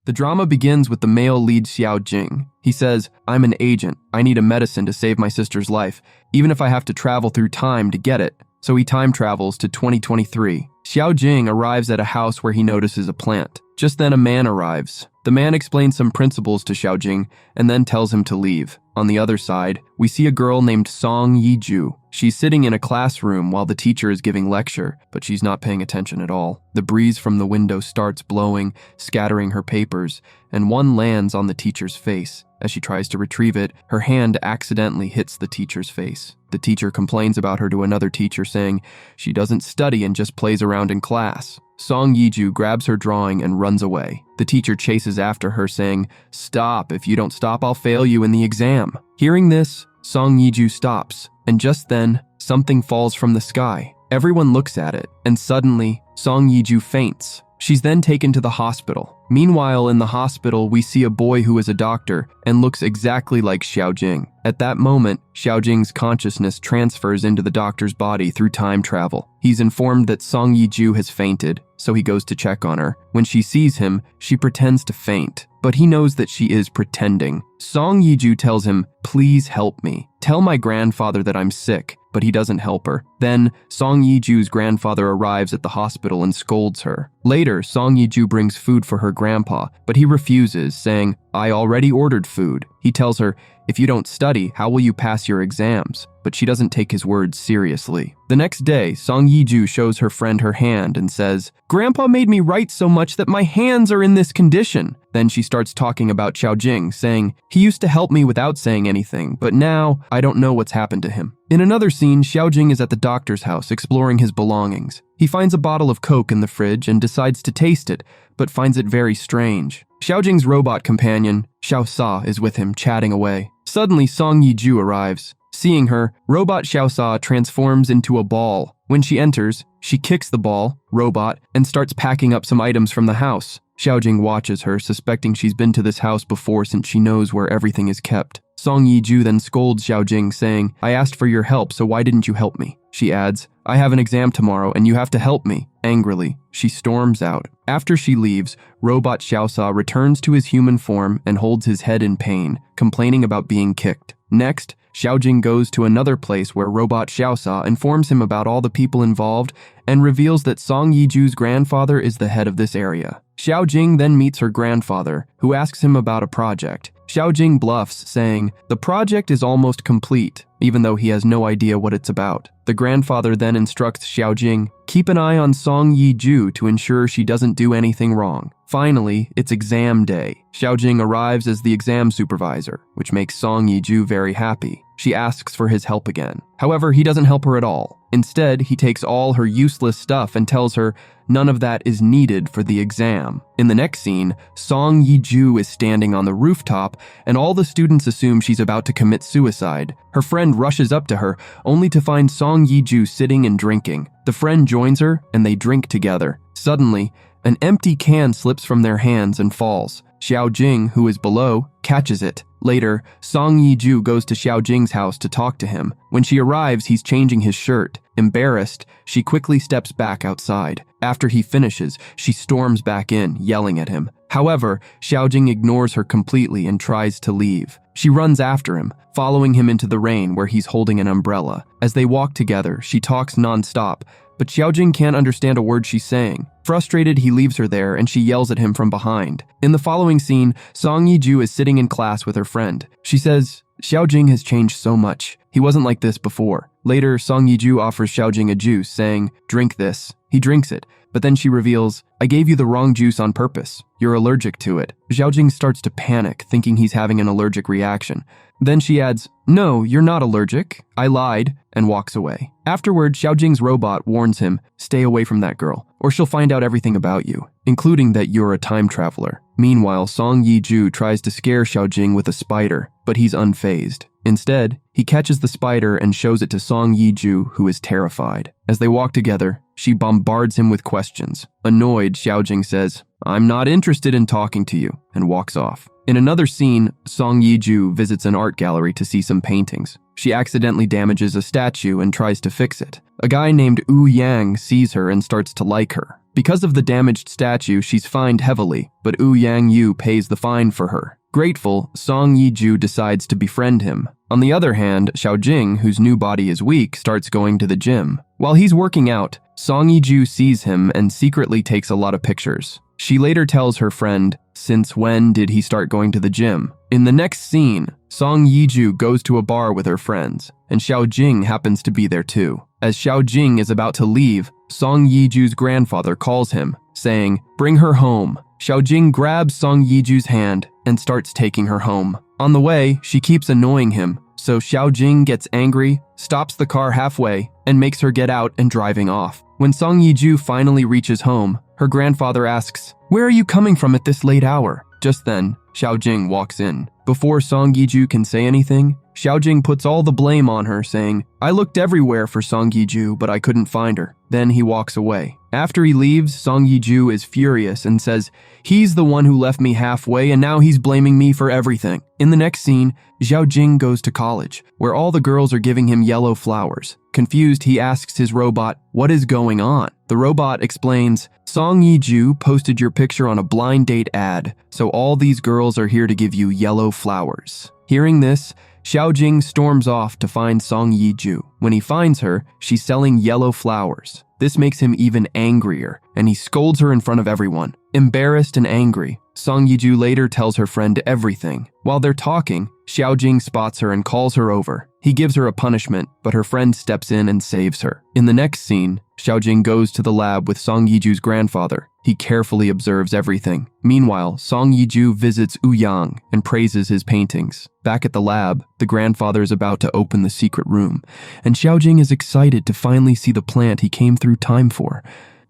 The drama begins with the male lead Xiao Jing. He says, "I'm an agent. I need a medicine to save my sister's life, even if I have to travel through time to get it." So he time travels to 2023. Xiao Jing arrives at a house where he notices a plant. Just then a man arrives. The man explains some principles to Xiao Jing and then tells him to leave. On the other side, we see a girl named Song Yiju. She's sitting in a classroom while the teacher is giving lecture, but she's not paying attention at all. The breeze from the window starts blowing, scattering her papers, and one lands on the teacher's face. As she tries to retrieve it, her hand accidentally hits the teacher's face. The teacher complains about her to another teacher, saying she doesn't study and just plays around in class. Song Yiju grabs her drawing and runs away. The teacher chases after her, saying, "Stop, if you don't stop, I'll fail you in the exam." Hearing this, Song Yiju stops, and just then, something falls from the sky. Everyone looks at it, and suddenly, Song Yiju faints. She's then taken to the hospital. Meanwhile, in the hospital, we see a boy who is a doctor and looks exactly like Xiao Jing. At that moment, Xiao Jing's consciousness transfers into the doctor's body through time travel. He's informed that Song Yiju has fainted, so he goes to check on her. When she sees him, she pretends to faint, but he knows that she is pretending. Song Yiju tells him, "Please help me. Tell my grandfather that I'm sick," but he doesn't help her. Then, Song Yiju's grandfather arrives at the hospital and scolds her. Later, Song Yiju brings food for her grandpa, but he refuses, saying, "I already ordered food." He tells her, "If you don't study, how will you pass your exams?" But she doesn't take his words seriously. The next day, Song Yiju shows her friend her hand and says, "Grandpa made me write so much that my hands are in this condition." Then she starts talking about Xiao Jing, saying, "He used to help me without saying anything, but now I don't know what's happened to him." In another scene, Xiao Jing is at the doctor's house exploring his belongings. He finds a bottle of Coke in the fridge and decides to taste it, but finds it very strange. Xiao Jing's robot companion, Xiao Sa, is with him, chatting away. Suddenly, Song Yiju arrives. Seeing her, robot Xiao Sa transforms into a ball. When she enters, she kicks the ball, robot, and starts packing up some items from the house. Xiao Jing watches her, suspecting she's been to this house before since she knows where everything is kept. Song Yiju then scolds Xiao Jing, saying, "I asked for your help, so why didn't you help me?" She adds, "I have an exam tomorrow and you have to help me." Angrily, she storms out. After she leaves, robot Xiao Sa returns to his human form and holds his head in pain, complaining about being kicked. Next, Xiao Jing goes to another place where robot Xiao Sa informs him about all the people involved and reveals that Song Yiju's grandfather is the head of this area. Xiao Jing then meets her grandfather, who asks him about a project. Xiao Jing bluffs, saying, "The project is almost complete," even though he has no idea what it's about. The grandfather then instructs Xiao Jing, "Keep an eye on Song Yiju to ensure she doesn't do anything wrong." Finally, it's exam day. Xiao Jing arrives as the exam supervisor, which makes Song Yiju very happy. She asks for his help again. However, he doesn't help her at all. Instead, he takes all her useless stuff and tells her none of that is needed for the exam. In the next scene, Song Yiju is standing on the rooftop, and all the students assume she's about to commit suicide. Her friend rushes up to her, only to find Song Yiju sitting and drinking. The friend joins her, and they drink together. Suddenly, an empty can slips from their hands and falls. Xiao Jing, who is below, catches it. Later, Song Yiju goes to Xiao Jing's house to talk to him. When she arrives, he's changing his shirt. Embarrassed, she quickly steps back outside. After he finishes, she storms back in, yelling at him. However, Xiao Jing ignores her completely and tries to leave. She runs after him, following him into the rain where he's holding an umbrella. As they walk together, she talks non-stop, but Xiao Jing can't understand a word she's saying. Frustrated, he leaves her there and she yells at him from behind. In the following scene, Song Yiju is sitting in class with her friend. She says, "Xiao Jing has changed so much. He wasn't like this before." Later, Song Yiju offers Xiao Jing a juice, saying, "Drink this." He drinks it, but then she reveals, "I gave you the wrong juice on purpose. You're allergic to it." Xiao Jing starts to panic, thinking he's having an allergic reaction. Then she adds, "No, you're not allergic. I lied," and walks away. Afterward, Xiao Jing's robot warns him, "Stay away from that girl, or she'll find out everything about you, including that you're a time traveler." Meanwhile, Song Yiju tries to scare Xiao Jing with a spider, but he's unfazed. Instead, he catches the spider and shows it to Song Yiju, who is terrified. As they walk together, she bombards him with questions. Annoyed, Xiao Jing says, "I'm not interested in talking to you," and walks off. In another scene, Song Yiju visits an art gallery to see some paintings. She accidentally damages a statue and tries to fix it. A guy named Wu Yang sees her and starts to like her. Because of the damaged statue, she's fined heavily, but Wu Yang-yu pays the fine for her. Grateful, Song Yi-ju decides to befriend him. On the other hand, Xiaojing, whose new body is weak, starts going to the gym. While he's working out, Song Yi-ju sees him and secretly takes a lot of pictures. She later tells her friend, since when did he start going to the gym? In the next scene, Song Yi-ju goes to a bar with her friends, and Xiaojing happens to be there too. As Xiaojing is about to leave, Song Yi-ju's grandfather calls him, saying, "Bring her home." Xiaojing grabs Song Yi-ju's hand and starts taking her home. On the way, she keeps annoying him, so Xiaojing gets angry, stops the car halfway, and makes her get out and driving off. When Song Yi-ju finally reaches home, her grandfather asks, "Where are you coming from at this late hour?" Just then, Xiaojing walks in. Before Song Yi-ju can say anything, Xiaojing puts all the blame on her, saying, "I looked everywhere for Song Yi-ju, but I couldn't find her." Then he walks away. After he leaves, Song Yi-ju is furious and says, "He's the one who left me halfway and now he's blaming me for everything." In the next scene, Xiaojing goes to college, where all the girls are giving him yellow flowers. Confused, he asks his robot, "What is going on?" The robot explains, "Song Yi-ju posted your picture on a blind date ad, so all these girls are here to give you yellow flowers." Hearing this, Xiaojing storms off to find Song Yi-ju. When he finds her, she's selling yellow flowers. This makes him even angrier, and he scolds her in front of everyone. Embarrassed and angry, Song Yi-ju later tells her friend everything. While they're talking, Xiaojing spots her and calls her over. He gives her a punishment, but her friend steps in and saves her. In the next scene, Xiaojing goes to the lab with Song Yi-ju's grandfather. He carefully observes everything. Meanwhile, Song Yi-ju visits Wu Yang and praises his paintings. Back at the lab, the grandfather is about to open the secret room, and Xiaojing is excited to finally see the plant he came through time for.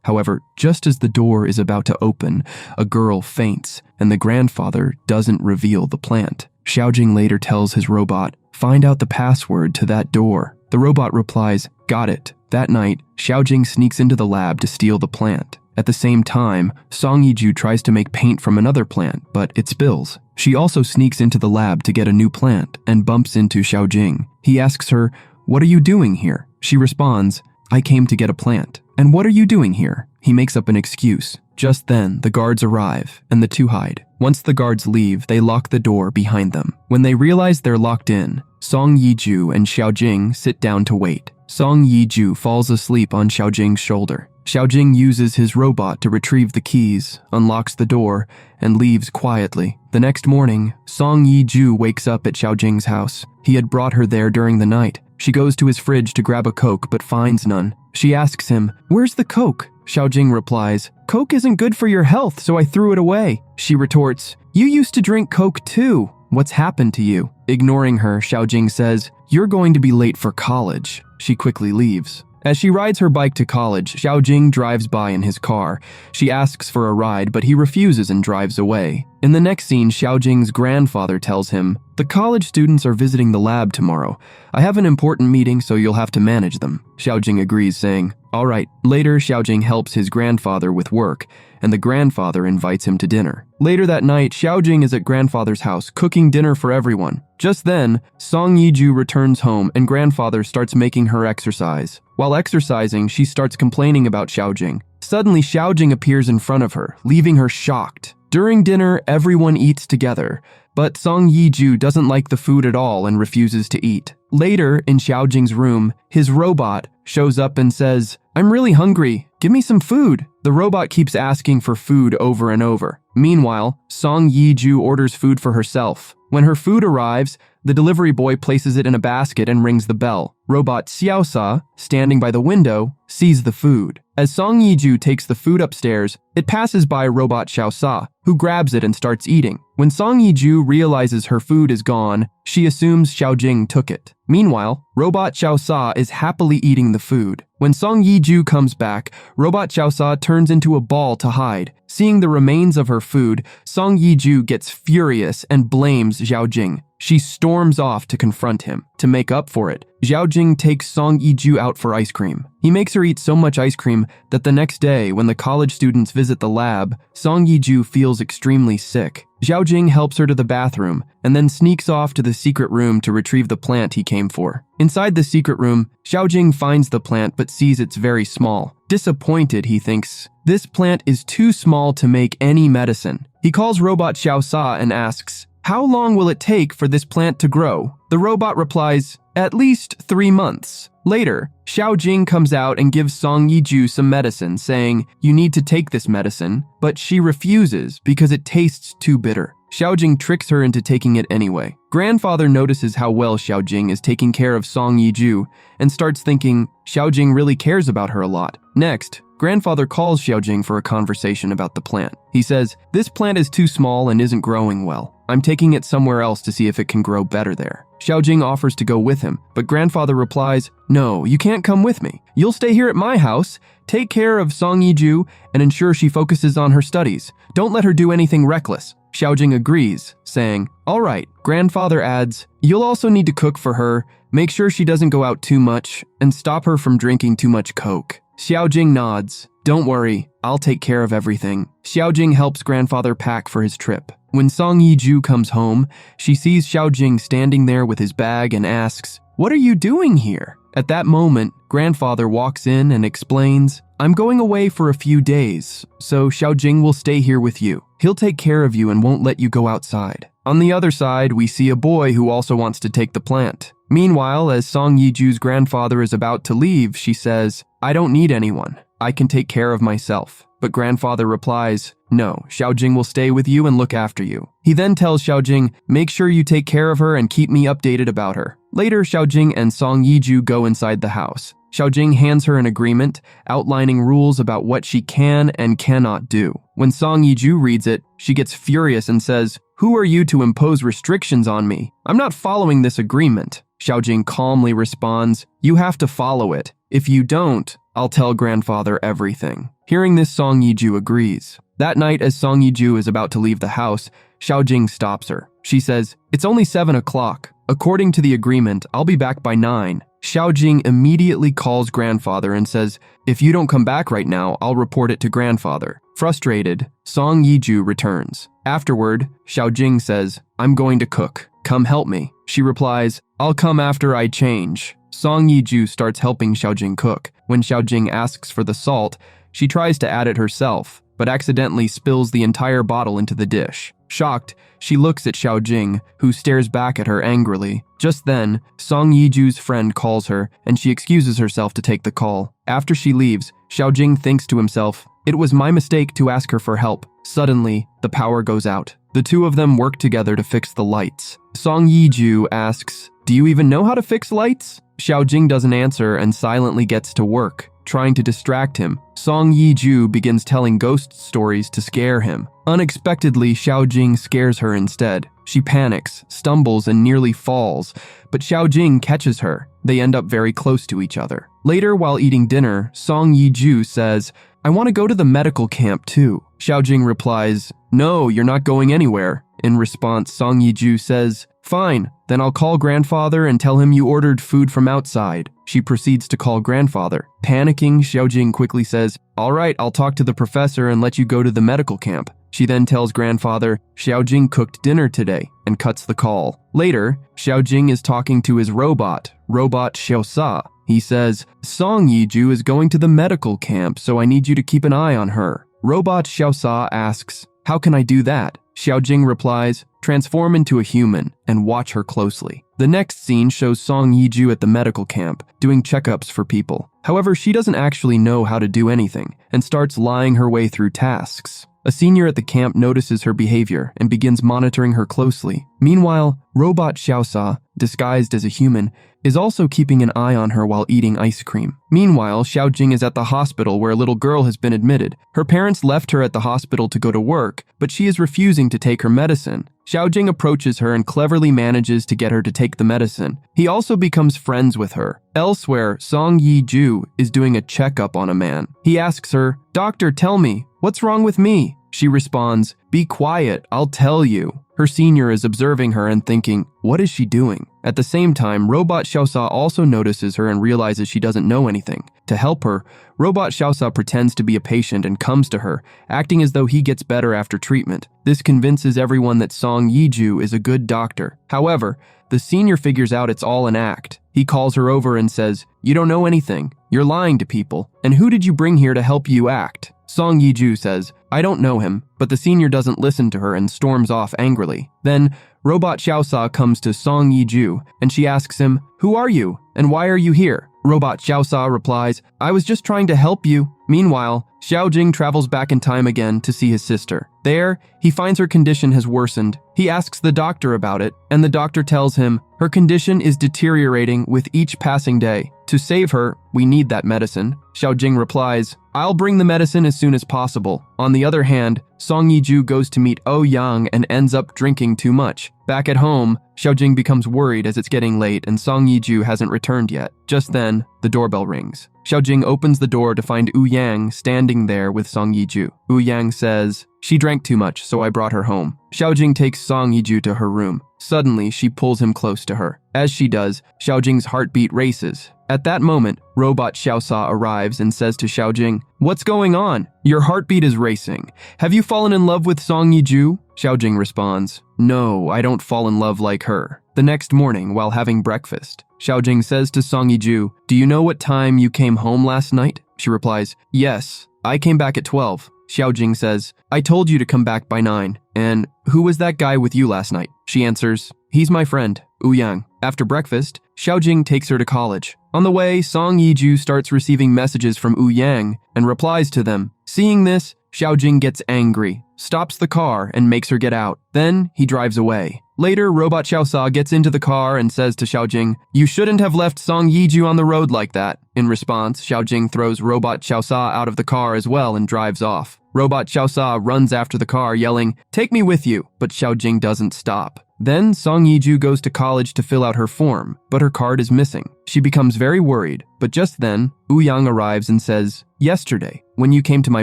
However, just as the door is about to open, a girl faints, and the grandfather doesn't reveal the plant. Xiaojing later tells his robot, "Find out the password to that door." The robot replies, "Got it." That night, Xiaojing sneaks into the lab to steal the plant. At the same time, Song Yi-ju tries to make paint from another plant, but it spills. She also sneaks into the lab to get a new plant and bumps into Xiaojing. He asks her, "What are you doing here?" She responds, "I came to get a plant." "And what are you doing here?" He makes up an excuse. Just then, the guards arrive, and the two hide. Once the guards leave, they lock the door behind them. When they realize they're locked in, Song Yi-ju and Xiaojing sit down to wait. Song Yi-ju falls asleep on Xiaojing's shoulder. Xiaojing uses his robot to retrieve the keys, unlocks the door, and leaves quietly. The next morning, Song Yi-ju wakes up at Xiaojing's house. He had brought her there during the night. She goes to his fridge to grab a Coke but finds none. She asks him, "Where's the Coke?" Xiaojing replies, "Coke isn't good for your health, so I threw it away." She retorts, "You used to drink Coke too. What's happened to you?" Ignoring her, Xiaojing says, "You're going to be late for college." She quickly leaves. As she rides her bike to college, Xiaojing drives by in his car. She asks for a ride, but he refuses and drives away. In the next scene, Xiaojing's grandfather tells him, "The college students are visiting the lab tomorrow. I have an important meeting, so you'll have to manage them." Xiaojing agrees, saying, "All right." Later, Xiaojing helps his grandfather with work, and the grandfather invites him to dinner. Later that night, Xiaojing is at grandfather's house, cooking dinner for everyone. Just then, Song Yi-ju returns home, and grandfather starts making her exercise. While exercising, she starts complaining about Xiaojing. Suddenly, Xiaojing appears in front of her, leaving her shocked. During dinner, everyone eats together, but Song Yi-ju doesn't like the food at all and refuses to eat. Later, in Xiaojing's room, his robot shows up and says, "I'm really hungry. Give me some food." The robot keeps asking for food over and over. Meanwhile, Song Yi-ju orders food for herself. When her food arrives, the delivery boy places it in a basket and rings the bell. Robot Xiaosa, standing by the window, sees the food. As Song Yi-ju takes the food upstairs, it passes by Robot Xiaosa, who grabs it and starts eating. When Song Yi-ju realizes her food is gone, she assumes Xiaojing took it. Meanwhile, Robot Xiaosa is happily eating the food. When Song Yi-ju comes back, Robot Xiaosa turns into a ball to hide. Seeing the remains of her food, Song Yi-ju gets furious and blames Xiaojing. She storms off to confront him. To make up for it, Xiaojing takes Song Yi-ju out for ice cream. He makes her eat so much ice cream that the next day, when the college students visit the lab, Song Yi-ju feels extremely sick. Xiaojing helps her to the bathroom and then sneaks off to the secret room to retrieve the plant he came for. Inside the secret room, Xiaojing finds the plant but sees it's very small. Disappointed, he thinks, This plant is too small to make any medicine. He calls robot Xiaosa and asks, how long will it take for this plant to grow? The robot replies, at least 3 months. Later, Xiao Jing comes out and gives Song Yiju some medicine, saying, you need to take this medicine, but she refuses because it tastes too bitter. Xiao Jing tricks her into taking it anyway. Grandfather notices how well Xiao Jing is taking care of Song Yiju and starts thinking Xiao Jing really cares about her a lot. Next, Grandfather calls Xiao Jing for a conversation about the plant. He says, this plant is too small and isn't growing well. I'm taking it somewhere else to see if it can grow better there. Xiao Jing offers to go with him, but Grandfather replies, no, you can't come with me. You'll stay here at my house, take care of Song Yiju, and ensure she focuses on her studies. Don't let her do anything reckless. Xiao Jing agrees, saying, all right. Grandfather adds, you'll also need to cook for her, make sure she doesn't go out too much, and stop her from drinking too much Coke. Xiao Jing nods. Don't worry, I'll take care of everything. Xiao Jing helps Grandfather pack for his trip. When Song Yiju comes home, she sees Xiao Jing standing there with his bag and asks, what are you doing here? At that moment, Grandfather walks in and explains, I'm going away for a few days, so Xiao Jing will stay here with you. He'll take care of you and won't let you go outside. On the other side, we see a boy who also wants to take the plant. Meanwhile, as Song Yiju's grandfather is about to leave, she says, I don't need anyone. I can take care of myself. But Grandfather replies, no, Xiao Jing will stay with you and look after you. He then tells Xiao Jing, make sure you take care of her and keep me updated about her. Later, Xiao Jing and Song Yiju go inside the house. Xiao Jing hands her an agreement, outlining rules about what she can and cannot do. When Song Yiju reads it, she gets furious and says, who are you to impose restrictions on me? I'm not following this agreement. Xiao Jing calmly responds, you have to follow it. If you don't, I'll tell Grandfather everything. Hearing this, Song Yiju agrees. That night, as Song Yiju is about to leave the house, Xiao Jing stops her. She says, it's only 7 o'clock. According to the agreement, I'll be back by 9. Xiao Jing immediately calls Grandfather and says, if you don't come back right now, I'll report it to Grandfather. Frustrated, Song Yiju returns. Afterward, Xiao Jing says, I'm going to cook. Come help me. She replies, I'll come after I change. Song Yiju starts helping Xiao Jing cook. When Xiao Jing asks for the salt, she tries to add it herself, but accidentally spills the entire bottle into the dish. Shocked, she looks at Xiao Jing, who stares back at her angrily. Just then, Song Yiju's friend calls her, and she excuses herself to take the call. After she leaves, Xiao Jing thinks to himself, it was my mistake to ask her for help. Suddenly, the power goes out. The two of them work together to fix the lights. Song Yiju asks, do you even know how to fix lights? Xiao Jing doesn't answer and silently gets to work. Trying to distract him, Song Yiju begins telling ghost stories to scare him. Unexpectedly, Xiao Jing scares her instead. She panics, stumbles, and nearly falls, but Xiao Jing catches her. They end up very close to each other. Later, while eating dinner, Song Yiju says, I want to go to the medical camp too. Xiao Jing replies, no, you're not going anywhere. In response, Song Yiju says, fine, then I'll call Grandfather and tell him you ordered food from outside. She proceeds to call Grandfather. Panicking, Xiao Jing quickly says, all right, I'll talk to the professor and let you go to the medical camp. She then tells Grandfather, Xiao Jing cooked dinner today, and cuts the call. Later, Xiao Jing is talking to his robot Xiaosa. He says, Song Yiju is going to the medical camp, so I need you to keep an eye on her. Robot Xiaosa asks, how can I do that? Xiao Jing replies, transform into a human and watch her closely. The next scene shows Song Yiju at the medical camp, doing checkups for people. However, she doesn't actually know how to do anything and starts lying her way through tasks. A senior at the camp notices her behavior and begins monitoring her closely. Meanwhile, Robot Xiaosa, disguised as a human, is also keeping an eye on her while eating ice cream. Meanwhile, Xiao Jing is at the hospital where a little girl has been admitted. Her parents left her at the hospital to go to work, but she is refusing to take her medicine. Xiao Jing approaches her and cleverly manages to get her to take the medicine. He also becomes friends with her. Elsewhere, Song Yiju is doing a checkup on a man. He asks her, Doctor, tell me, what's wrong with me? She responds, be quiet, I'll tell you. Her senior is observing her and thinking, what is she doing? At the same time, Robot Xiaosa also notices her and realizes she doesn't know anything. To help her, Robot Xiaosa pretends to be a patient and comes to her, acting as though he gets better after treatment. This convinces everyone that Song Yiju is a good doctor. However, the senior figures out it's all an act. He calls her over and says, you don't know anything. You're lying to people. And who did you bring here to help you act? Song Yiju says, I don't know him, but the senior doesn't listen to her and storms off angrily. Then, Robot Xiaosa comes to Song Yiju and she asks him, Who are you and why are you here? Robot Xiaosa replies, I was just trying to help you. Meanwhile, Xiaojing travels back in time again to see his sister. There, he finds her condition has worsened. He asks the doctor about it, and the doctor tells him her condition is deteriorating with each passing day. To save her, we need that medicine. Xiaojing replies, I'll bring the medicine as soon as possible. On the other hand, Song Yiju goes to meet Yang and ends up drinking too much. Back at home, Xiaojing becomes worried as it's getting late and Song Yiju hasn't returned yet. Just then, the doorbell rings. Xiaojing opens the door to find Yang standing there with Song Yiju. Yang says, She drank too much, so I brought her home. Xiaojing takes Song Yiju to her room. Suddenly, she pulls him close to her. As she does, Xiaojing's heartbeat races. At that moment, Robot Xiaosa arrives and says to Xiaojing, What's going on? Your heartbeat is racing. Have you fallen in love with Song Yiju? Xiaojing responds, No, I don't fall in love like her. The next morning, while having breakfast, Xiaojing says to Song Yiju, Do you know what time you came home last night? She replies, Yes, I came back at 12. Xiaojing says, I told you to come back by 9. And who was that guy with you last night? She answers, He's my friend, Yang. After breakfast, Xiaojing takes her to college. On the way, Song Yiju starts receiving messages from Yang and replies to them. Seeing this, Xiaojing gets angry, stops the car, and makes her get out. Then, he drives away. Later, Robot Xiaosa gets into the car and says to Xiaojing, You shouldn't have left Song Yiju on the road like that. In response, Xiaojing throws Robot Xiaosa out of the car as well and drives off. Robot Xiaosa runs after the car, yelling, Take me with you, but Xiaojing doesn't stop. Then, Song Yiju goes to college to fill out her form, but her card is missing. She becomes very worried, but just then, Yang arrives and says, Yesterday, when you came to my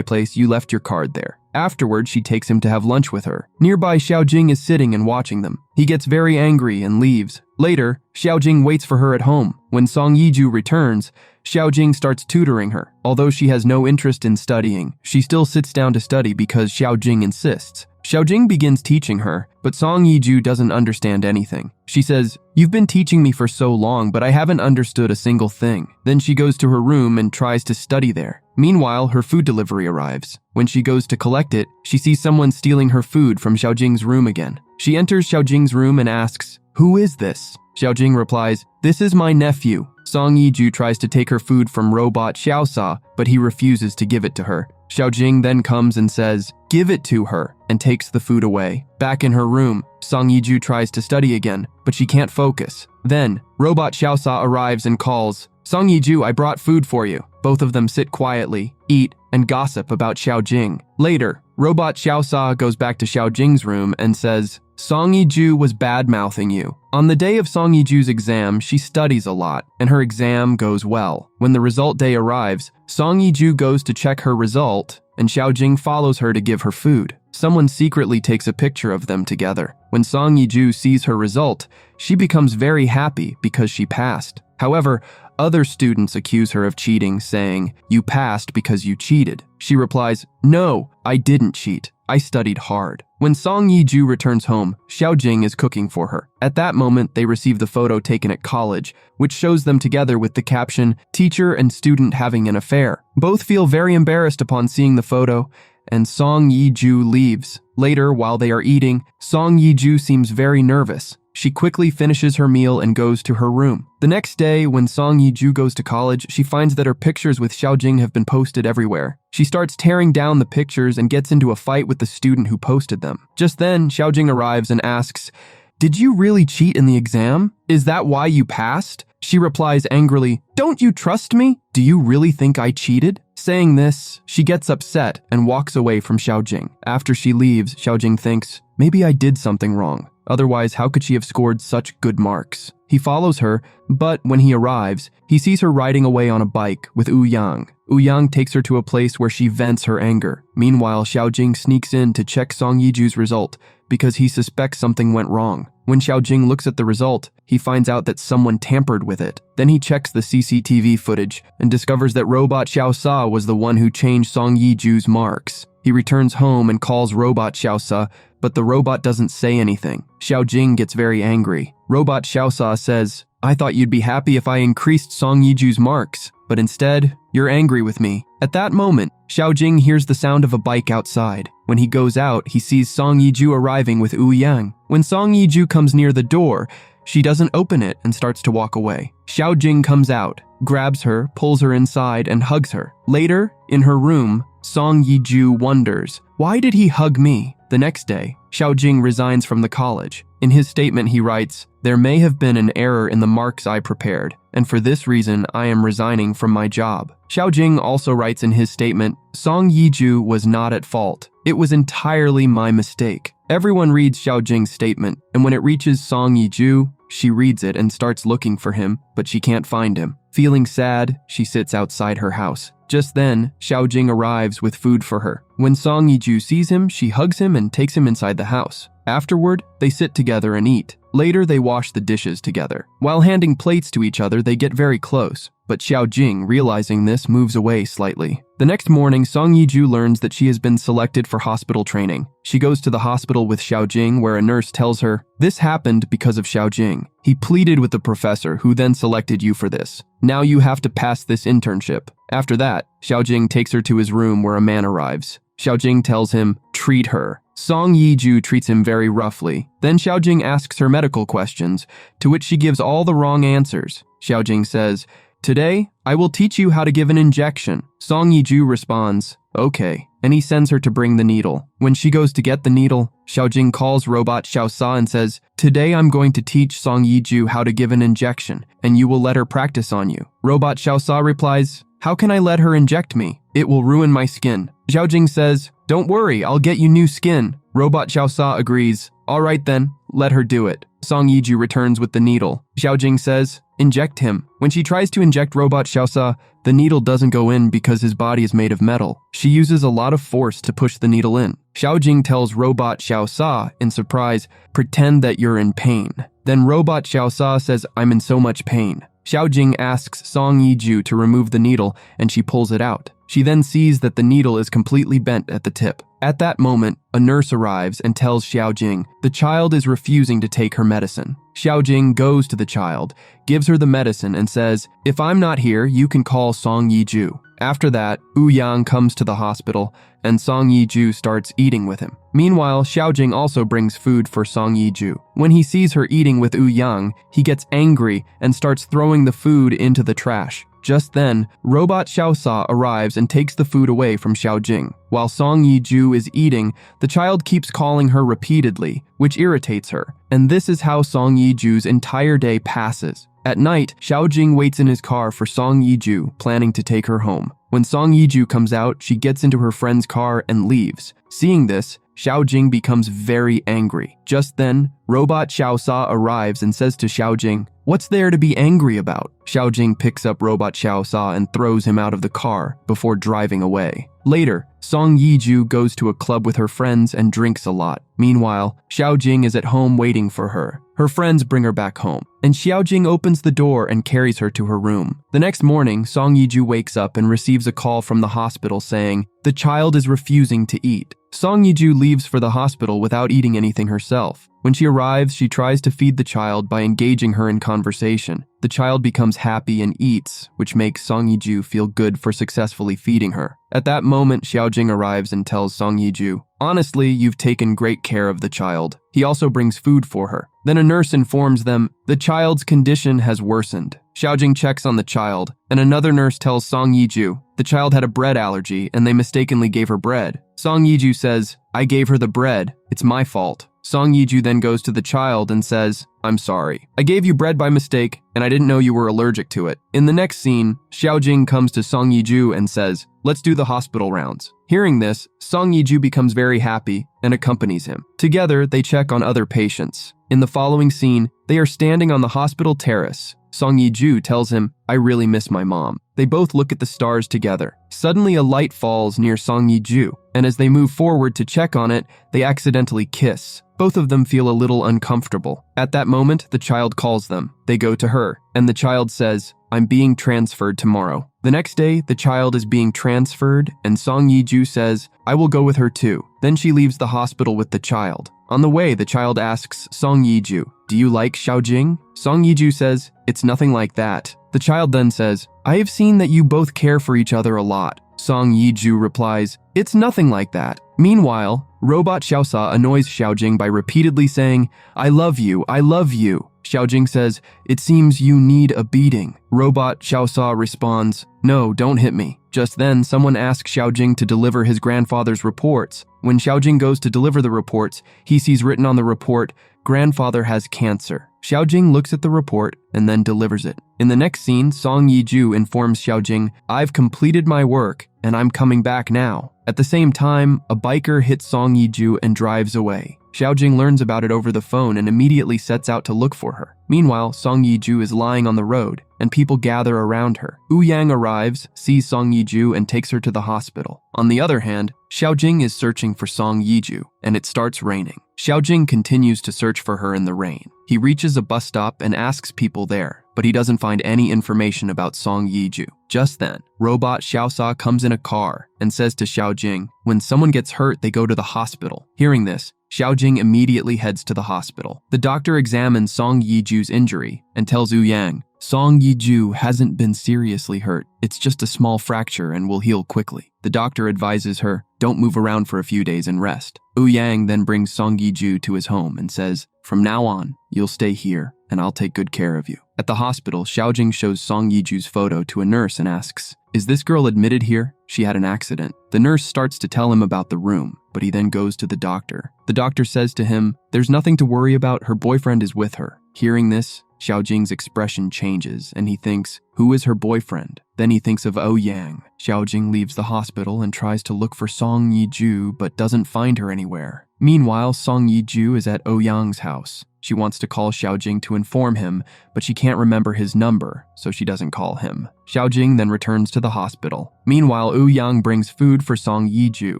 place, you left your card there. Afterward, she takes him to have lunch with her. Nearby, Xiaojing is sitting and watching them. He gets very angry and leaves. Later, Xiaojing waits for her at home. When Song Yiju returns, Xiaojing starts tutoring her. Although she has no interest in studying, she still sits down to study because Xiaojing insists. Xiaojing begins teaching her, but Song Yiju doesn't understand anything. She says, You've been teaching me for so long, but I haven't understood a single thing. Then she goes to her room and tries to study there. Meanwhile, her food delivery arrives. When she goes to collect it, she sees someone stealing her food from Xiaojing's room again. She enters Xiaojing's room and asks, Who is this? Xiaojing replies, This is my nephew. Song Yiju tries to take her food from Robot Xiaosa, but he refuses to give it to her. Xiaojing then comes and says, Give it to her, and takes the food away. Back in her room, Song Yiju tries to study again, but she can't focus. Then, Robot Xiaosa arrives and calls, Song Yiju, I brought food for you. Both of them sit quietly, eat, and gossip about Xiaojing. Later, Robot Xiaosa goes back to Xiaojing's room and says, Song Yiju was bad-mouthing you. On the day of Song Yiju's exam, she studies a lot, and her exam goes well. When the result day arrives, Song Yiju goes to check her result, and Xiaojing follows her to give her food. Someone secretly takes a picture of them together. When Song Yiju sees her result, she becomes very happy because she passed. However, other students accuse her of cheating, saying, You passed because you cheated. She replies, No, I didn't cheat. I studied hard. When Song Yiju returns home, Xiaojing is cooking for her. At that moment, they receive the photo taken at college, which shows them together with the caption, Teacher and student having an affair. Both feel very embarrassed upon seeing the photo, and Song Yiju leaves. Later, while they are eating, Song Yiju seems very nervous. She quickly finishes her meal and goes to her room. The next day, when Song Yiju goes to college, she finds that her pictures with Xiaojing have been posted everywhere. She starts tearing down the pictures and gets into a fight with the student who posted them. Just then, Xiaojing arrives and asks, Did you really cheat in the exam? Is that why you passed? She replies angrily, Don't you trust me? Do you really think I cheated? Saying this, she gets upset and walks away from Xiaojing. After she leaves, Xiaojing thinks, Maybe I did something wrong. Otherwise, how could she have scored such good marks? He follows her, but when he arrives, he sees her riding away on a bike with Yang. Yang takes her to a place where she vents her anger. Meanwhile, Xiaojing sneaks in to check Song Yiju's result because he suspects something went wrong. When Xiaojing looks at the result, he finds out that someone tampered with it. Then he checks the CCTV footage and discovers that Robot Xiaosa was the one who changed Song Yiju's marks. He returns home and calls Robot Xiaosa, but the robot doesn't say anything. Xiao Jing gets very angry. Robot Xiaosa says, I thought you'd be happy if I increased Song Yiju's marks, but instead, you're angry with me. At that moment, Xiao Jing hears the sound of a bike outside. When he goes out, he sees Song Yiju arriving with Wu Yang. When Song Yiju comes near the door, she doesn't open it and starts to walk away. Xiao Jing comes out, grabs her, pulls her inside, and hugs her. Later, in her room, Song Yiju wonders, why did he hug me? The next day, Xiao Jing resigns from the college. In his statement, he writes, there may have been an error in the marks I prepared, and for this reason, I am resigning from my job. Xiao Jing also writes in his statement, Song Yiju was not at fault. It was entirely my mistake. Everyone reads Xiao Jing's statement, and when it reaches Song Yiju, she reads it and starts looking for him, but she can't find him. Feeling sad, she sits outside her house. Just then, Xiao Jing arrives with food for her. When Song Yiju sees him, she hugs him and takes him inside the house. Afterward, they sit together and eat. Later, they wash the dishes together. While handing plates to each other, they get very close. But Xiao Jing, realizing this, moves away slightly. The next morning, Song Yiju learns that she has been selected for hospital training. She goes to the hospital with Xiao Jing, where a nurse tells her, this happened because of Xiao Jing. He pleaded with the professor, who then selected you for this. Now you have to pass this internship. After that, Xiao Jing takes her to his room where a man arrives. Xiao Jing tells him, treat her. Song Yiju treats him very roughly. Then Xiao Jing asks her medical questions, to which she gives all the wrong answers. Xiao Jing says, today, I will teach you how to give an injection. Song Yiju responds, okay, and he sends her to bring the needle. When she goes to get the needle, Xiao Jing calls Robot Xiaosa and says, today I'm going to teach Song Yiju how to give an injection, and you will let her practice on you. Robot Xiaosa replies, how can I let her inject me? It will ruin my skin. Xiao Jing says, don't worry, I'll get you new skin. Robot Xiaosa agrees. All right then, let her do it. Song Yiju returns with the needle. Xiao Jing says, inject him. When she tries to inject Robot Xiaosa, the needle doesn't go in because his body is made of metal. She uses a lot of force to push the needle in. Xiao Jing tells Robot Xiaosa, in surprise, pretend that you're in pain. Then Robot Xiaosa says, I'm in so much pain. Xiao Jing asks Song Yiju to remove the needle, and she pulls it out. She then sees that the needle is completely bent at the tip. At that moment, a nurse arrives and tells Xiao Jing the child is refusing to take her medicine. Xiao Jing goes to the child, gives her the medicine, and says, if I'm not here, you can call Song Yiju. After that, Wu Yang comes to the hospital, and Song Yiju starts eating with him. Meanwhile, Xiao Jing also brings food for Song Yiju. When he sees her eating with Wu Yang, he gets angry and starts throwing the food into the trash. Just then, Robot Xiaosa arrives and takes the food away from Xiao Jing. While Song Yiju is eating, the child keeps calling her repeatedly, which irritates her, and this is how Song Yiju's entire day passes. At night, Xiao Jing waits in his car for Song Yiju, planning to take her home. When Song Yiju comes out, she gets into her friend's car and leaves. Seeing this, Xiao Jing becomes very angry. Just then, Robot Xiaosa arrives and says to Xiao Jing, what's there to be angry about? Xiao Jing picks up Robot Xiaosa and throws him out of the car before driving away. Later, Song Yiju goes to a club with her friends and drinks a lot. Meanwhile, Xiao Jing is at home waiting for her. Her friends bring her back home, and Xiao Jing opens the door and carries her to her room. The next morning, Song Yiju wakes up and receives a call from the hospital saying, the child is refusing to eat. Song Yiju leaves for the hospital without eating anything herself. When she arrives, she tries to feed the child by engaging her in conversation. The child becomes happy and eats, which makes Song Yiju feel good for successfully feeding her. At that moment, Xiao Jing arrives and tells Song Yiju, honestly, you've taken great care of the child. He also brings food for her. Then a nurse informs them, the child's condition has worsened. Xiao Jing checks on the child, and another nurse tells Song Yiju, the child had a bread allergy and they mistakenly gave her bread. Song Yiju says, I gave her the bread, it's my fault. Song Yiju then goes to the child and says, I'm sorry. I gave you bread by mistake, and I didn't know you were allergic to it. In the next scene, Xiao Jing comes to Song Yiju and says, let's do the hospital rounds. Hearing this, Song Yiju becomes very happy and accompanies him. Together, they check on other patients. In the following scene, they are standing on the hospital terrace. Song Yiju tells him, I really miss my mom. They both look at the stars together. Suddenly, a light falls near Song Yiju, and as they move forward to check on it, they accidentally kiss. Both of them feel a little uncomfortable. At that moment, the child calls them. They go to her, and the child says, I'm being transferred tomorrow. The next day, the child is being transferred, and Song Yi-ju says, I will go with her too. Then she leaves the hospital with the child. On the way, the child asks Song Yi-ju, do you like Xiaojing? Song Yi-ju says, it's nothing like that. The child then says, I have seen that you both care for each other a lot. Song Yi-ju replies, it's nothing like that. Meanwhile, Robot Xiaosa annoys Xiaojing by repeatedly saying, I love you, I love you. Xiaojing says, it seems you need a beating. Robot Xiaosa responds, no, don't hit me. Just then, someone asks Xiaojing to deliver his grandfather's reports. When Xiaojing goes to deliver the reports, he sees written on the report, grandfather has cancer. Xiaojing looks at the report and then delivers it. In the next scene, Song Yi-ju informs Xiaojing, I've completed my work and I'm coming back now. At the same time, a biker hits Song Yi-ju and drives away. Xiaojing learns about it over the phone and immediately sets out to look for her. Meanwhile, Song Yi-ju is lying on the road, and people gather around her. Yang arrives, sees Song Yi-ju, and takes her to the hospital. On the other hand, Xiaojing is searching for Song Yi-ju, and it starts raining. Xiaojing continues to search for her in the rain. He reaches a bus stop and asks people there, but he doesn't find any information about Song Yi-ju. Just then, Robot Xiaosa comes in a car and says to Xiaojing, when someone gets hurt, they go to the hospital. Hearing this, Xiaojing immediately heads to the hospital. The doctor examines Song Yi-ju's injury and tells Yang, Song Yi-ju hasn't been seriously hurt. It's just a small fracture and will heal quickly. The doctor advises her, don't move around for a few days and rest. Yang then brings Song Yi-ju to his home and says, from now on, you'll stay here and I'll take good care of you. At the hospital, Xiaojing shows Song Yi-ju's photo to a nurse and asks, is this girl admitted here? She had an accident. The nurse starts to tell him about the room, but he then goes to the doctor. The doctor says to him, there's nothing to worry about, her boyfriend is with her. Hearing this, Xiaojing's expression changes and he thinks, who is her boyfriend? Then he thinks of Yang. Xiaojing leaves the hospital and tries to look for Song Yi-ju but doesn't find her anywhere. Meanwhile, Song Yi-ju is at Yang's house. She wants to call Xiaojing to inform him, but she can't remember his number, so she doesn't call him. Xiaojing then returns to the hospital. Meanwhile, Yang brings food for Song Yi-ju.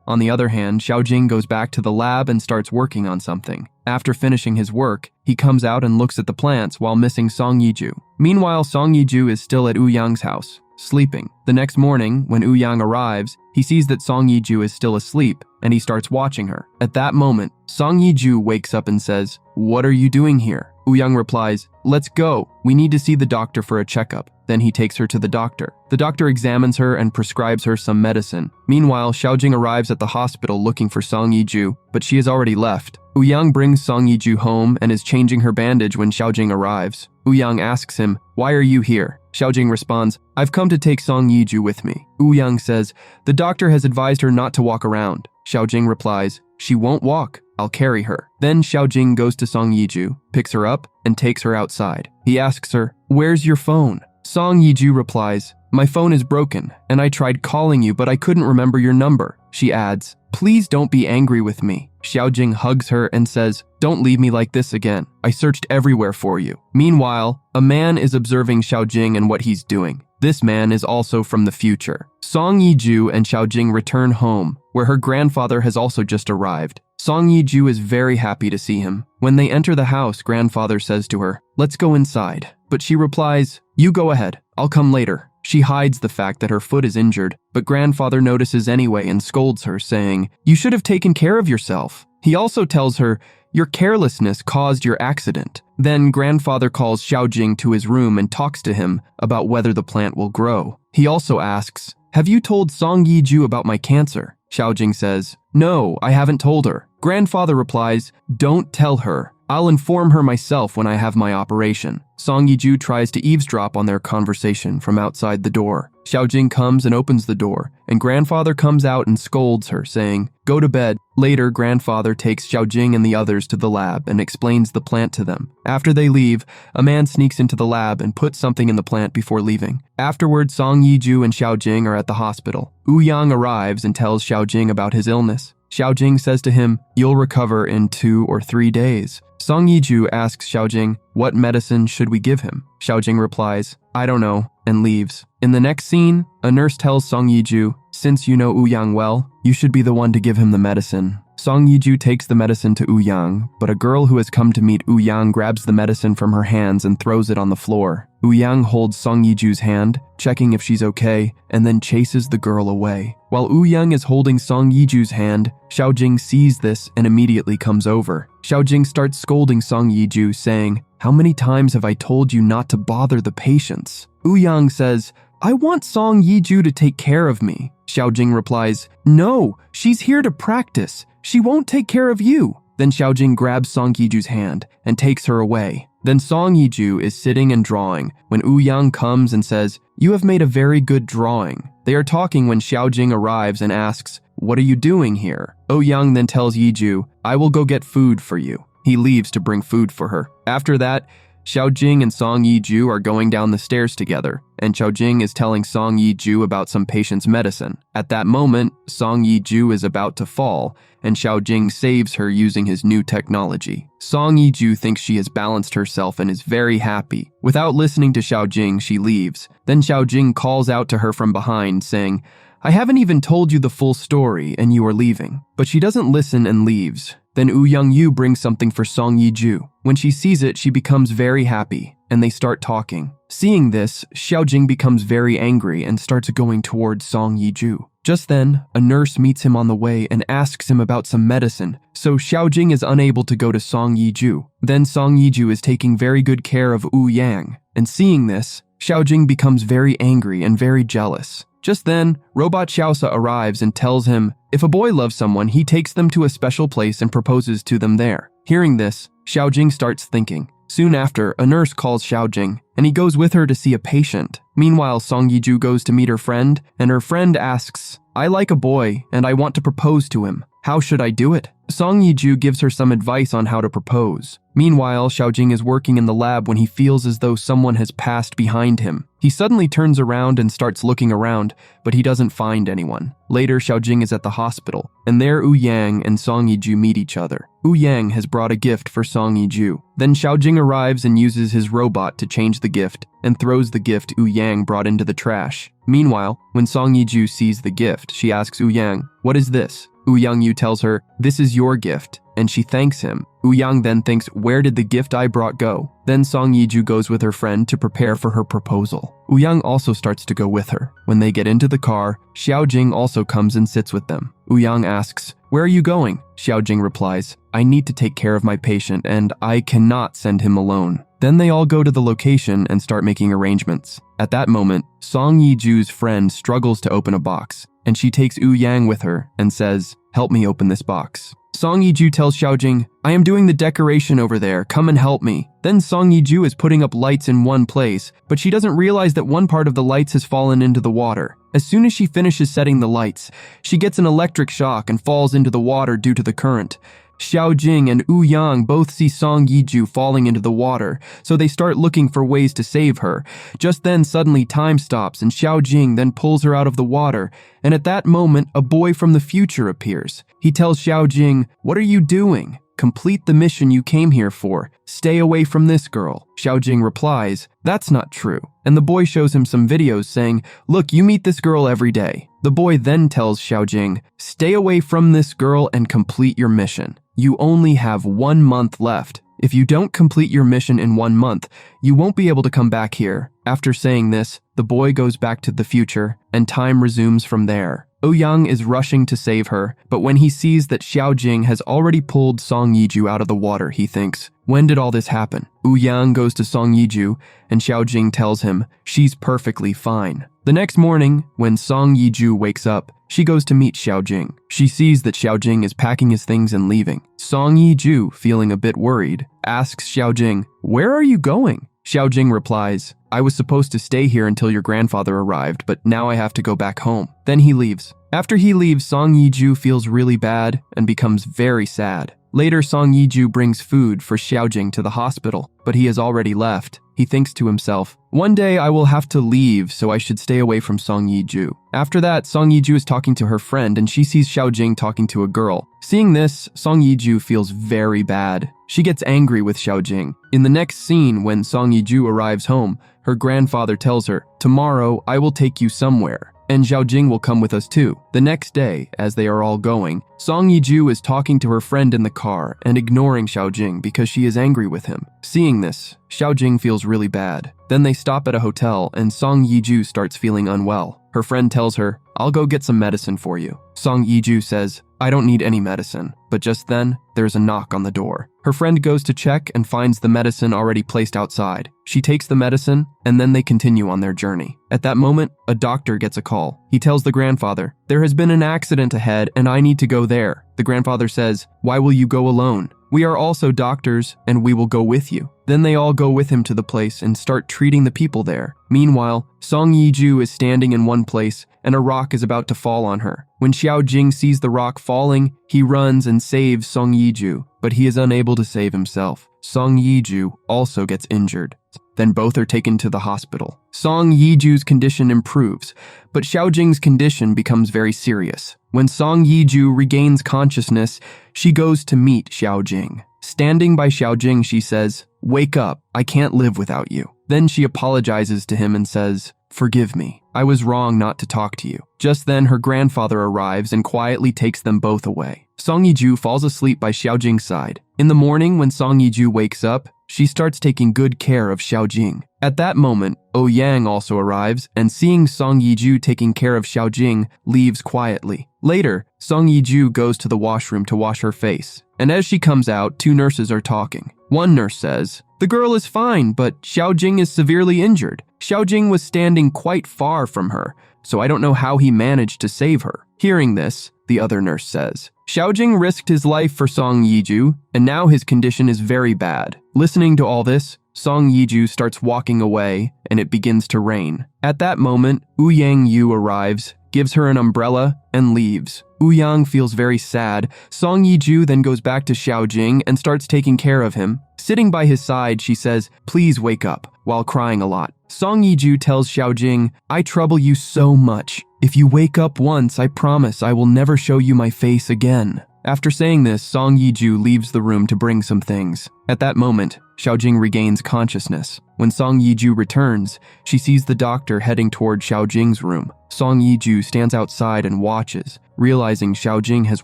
On the other hand, Xiaojing goes back to the lab and starts working on something. After finishing his work, he comes out and looks at the plants while missing Song Yi-ju. Meanwhile, Song Yi-ju is still at Yang's house, sleeping. The next morning, when Yang arrives, he sees that Song Yi-ju is still asleep, and he starts watching her. At that moment, Song Yi-ju wakes up and says, what are you doing here? Yang replies, let's go. We need to see the doctor for a checkup. Then he takes her to the doctor. The doctor examines her and prescribes her some medicine. Meanwhile, Xiaojing arrives at the hospital looking for Song Yi-ju, but she has already left. Yang brings Song Yi-ju home and is changing her bandage when Xiaojing arrives. Yang asks him, why are you here? Xiaojing responds, I've come to take Song Yi-ju with me. Yang says, the doctor has advised her not to walk around. Xiaojing replies, she won't walk. I'll carry her. Then Xiaojing goes to Song Yi-ju, picks her up, and takes her outside. He asks her, where's your phone? Song Yi-ju replies, my phone is broken, and I tried calling you, but I couldn't remember your number. She adds, please don't be angry with me. Xiaojing hugs her and says, don't leave me like this again. I searched everywhere for you. Meanwhile, a man is observing Xiaojing and what he's doing. This man is also from the future. Song Yi-ju and Xiaojing return home, where her grandfather has also just arrived. Song Yi-ju is very happy to see him. When they enter the house, grandfather says to her, let's go inside. But she replies, you go ahead, I'll come later. She hides the fact that her foot is injured, but grandfather notices anyway and scolds her, saying, you should have taken care of yourself. He also tells her, your carelessness caused your accident. Then grandfather calls Xiaojing to his room and talks to him about whether the plant will grow. He also asks, have you told Song Yi-ju about my cancer? Xiaojing says, no, I haven't told her. Grandfather replies, don't tell her. I'll inform her myself when I have my operation. Song Yi-ju tries to eavesdrop on their conversation from outside the door. Xiaojing comes and opens the door, and grandfather comes out and scolds her, saying, go to bed. Later, grandfather takes Xiaojing and the others to the lab and explains the plant to them. After they leave, a man sneaks into the lab and puts something in the plant before leaving. Afterward, Song Yi-ju and Xiaojing are at the hospital. Yang arrives and tells Xiaojing about his illness. Xiaojing says to him, you'll recover in 2 or 3 days. Song Yi-ju asks Xiaojing, what medicine should we give him? Xiaojing replies, I don't know, and leaves. In the next scene, a nurse tells Song Yi-ju, since you know Yang well, you should be the one to give him the medicine. Song Yiju takes the medicine to Ouyang, but a girl who has come to meet Ouyang grabs the medicine from her hands and throws it on the floor. Ouyang holds Song Yiju's hand, checking if she's okay, and then chases the girl away. While Ouyang is holding Song Yiju's hand, Xiaojing sees this and immediately comes over. Xiaojing starts scolding Song Yiju, saying, "How many times have I told you not to bother the patients?" Ouyang says, "I want Song Yiju to take care of me." Xiaojing replies, "No, she's here to practice. She won't take care of you." Then Xiaojing grabs Song Yiju's hand and takes her away. Then Song Yiju is sitting and drawing when Ouyang comes and says, "You have made a very good drawing." They are talking when Xiaojing arrives and asks, "What are you doing here?" Ouyang then tells Yiju, "I will go get food for you." He leaves to bring food for her. After that, Xiaojing and Song Yiju are going down the stairs together, and Xiaojing is telling Song Yiju about some patient's medicine. At that moment, Song Yiju is about to fall, and Xiaojing saves her using his new technology. Song Yiju thinks she has balanced herself and is very happy. Without listening to Xiaojing, she leaves. Then Xiaojing calls out to her from behind, saying, "I haven't even told you the full story, and you are leaving." But she doesn't listen and leaves. Then Ouyang Yu brings something for Song Yiju. When she sees it, she becomes very happy, and they start talking. Seeing this, Xiaojing becomes very angry and starts going towards Song Yiju. Just then, a nurse meets him on the way and asks him about some medicine, so Xiaojing is unable to go to Song Yiju. Then Song Yiju is taking very good care of Ouyang, and seeing this, Xiaojing becomes very angry and very jealous. Just then, Robot Xiaosa arrives and tells him, if a boy loves someone, he takes them to a special place and proposes to them there. Hearing this, Xiaojing starts thinking. Soon after, a nurse calls Xiaojing, and he goes with her to see a patient. Meanwhile, Song Yiju goes to meet her friend, and her friend asks, "I like a boy, and I want to propose to him. How should I do it?" Song Yiju gives her some advice on how to propose. Meanwhile, Xiaojing is working in the lab when he feels as though someone has passed behind him. He suddenly turns around and starts looking around, but he doesn't find anyone. Later, Xiaojing is at the hospital, and there Ouyang and Song Yiju meet each other. Ouyang has brought a gift for Song Yiju. Then Xiaojing arrives and uses his robot to change the gift, and throws the gift Ouyang brought into the trash. Meanwhile, when Song Yiju sees the gift, she asks Ouyang, "What is this?" Ouyang Yu tells her, "This is your gift," and she thanks him. Ouyang then thinks, "Where did the gift I brought go?" Then Song Yiju goes with her friend to prepare for her proposal. Ouyang also starts to go with her. When they get into the car, Xiaojing also comes and sits with them. Ouyang asks, "Where are you going?" Xiaojing replies, "I need to take care of my patient, and I cannot send him alone." Then they all go to the location and start making arrangements. At that moment, Song Yiju's friend struggles to open a box, and she takes Ouyang with her and says, "Help me open this box." Song Yiju tells Xiaojing, "I am doing the decoration over there, come and help me." Then Song Yiju is putting up lights in one place, but she doesn't realize that one part of the lights has fallen into the water. As soon as she finishes setting the lights, she gets an electric shock and falls into the water due to the current. Xiaojing and Ouyang both see Song Yiju falling into the water, so they start looking for ways to save her. Just then, suddenly time stops and Xiaojing then pulls her out of the water, and at that moment, a boy from the future appears. He tells Xiaojing, "What are you doing? Complete the mission you came here for. Stay away from this girl." Xiaojing replies, "That's not true." And the boy shows him some videos saying, "Look, you meet this girl every day." The boy then tells Xiaojing, "Stay away from this girl and complete your mission. You only have 1 month left. If you don't complete your mission in 1 month, you won't be able to come back here." After saying this, the boy goes back to the future, and time resumes from there. Ouyang is rushing to save her, but when he sees that Xiaojing has already pulled Song Yiju out of the water, he thinks, "When did all this happen?" Ouyang goes to Song Yiju, and Xiaojing tells him, "She's perfectly fine." The next morning, when Song Yiju wakes up, she goes to meet Xiaojing. She sees that Xiaojing is packing his things and leaving. Song Yiju, feeling a bit worried, asks Xiaojing, "Where are you going?" Xiaojing replies, "I was supposed to stay here until your grandfather arrived, but now I have to go back home." Then he leaves. After he leaves, Song Yiju feels really bad and becomes very sad. Later, Song Yiju brings food for Xiaojing to the hospital, but he has already left. He thinks to himself, "One day I will have to leave, so I should stay away from Song Yiju." After that, Song Yiju is talking to her friend, and she sees Xiaojing talking to a girl. Seeing this, Song Yiju feels very bad. She gets angry with Xiaojing. In the next scene, when Song Yiju arrives home, her grandfather tells her, "Tomorrow, I will take you somewhere." and Xiaojing will come with us too. The next day, as they are all going, Song Yiju is talking to her friend in the car and ignoring Xiaojing because she is angry with him. Seeing this, Xiaojing feels really bad. Then they stop at a hotel and Song Yiju starts feeling unwell. Her friend tells her, "I'll go get some medicine for you." Song Yiju says, "I don't need any medicine." But just then, there's a knock on the door. Her friend goes to check and finds the medicine already placed outside. She takes the medicine, and then they continue on their journey. At that moment, a doctor gets a call. He tells the grandfather, "There has been an accident ahead, and I need to go there." The grandfather says, "Why will you go alone? We are also doctors, and we will go with you." Then they all go with him to the place and start treating the people there. Meanwhile, Song Yiju is standing in one place, and a rock is about to fall on her. When Xiaojing sees the rock falling, he runs and saves Song Yiju, but he is unable to save himself. Song Yiju also gets injured. Then both are taken to the hospital. Song Yiju's condition improves, but Xiaojing's condition becomes very serious. When Song Yiju regains consciousness, she goes to meet Xiaojing. Standing by Xiaojing, she says, "Wake up, I can't live without you." Then she apologizes to him and says, "Forgive me, I was wrong not to talk to you." Just then her grandfather arrives and quietly takes them both away. Song Yiju falls asleep by Xiaojing's side. In the morning when Song Yiju wakes up, she starts taking good care of Xiaojing. At that moment, Yang also arrives and seeing Song Yiju taking care of Xiaojing, leaves quietly. Later, Song Yiju goes to the washroom to wash her face. And as she comes out, two nurses are talking. One nurse says, "The girl is fine, but Xiaojing is severely injured. Xiaojing was standing quite far from her, so I don't know how he managed to save her." Hearing this, the other nurse says, "Xiaojing risked his life for Song Yiju, and now his condition is very bad." Listening to all this, Song Yiju starts walking away, and it begins to rain. At that moment, Yang Yu arrives, gives her an umbrella, and leaves. Yang feels very sad. Song Yiju then goes back to Xiaojing and starts taking care of him. Sitting by his side, she says, "Please wake up," while crying a lot. Song Yiju tells Xiaojing, "I trouble you so much. If you wake up once, I promise I will never show you my face again." After saying this, Song Yiju leaves the room to bring some things. At that moment, Xiaojing regains consciousness. When Song Yiju returns, she sees the doctor heading toward Xiaojing's room. Song Yiju stands outside and watches, realizing Xiaojing has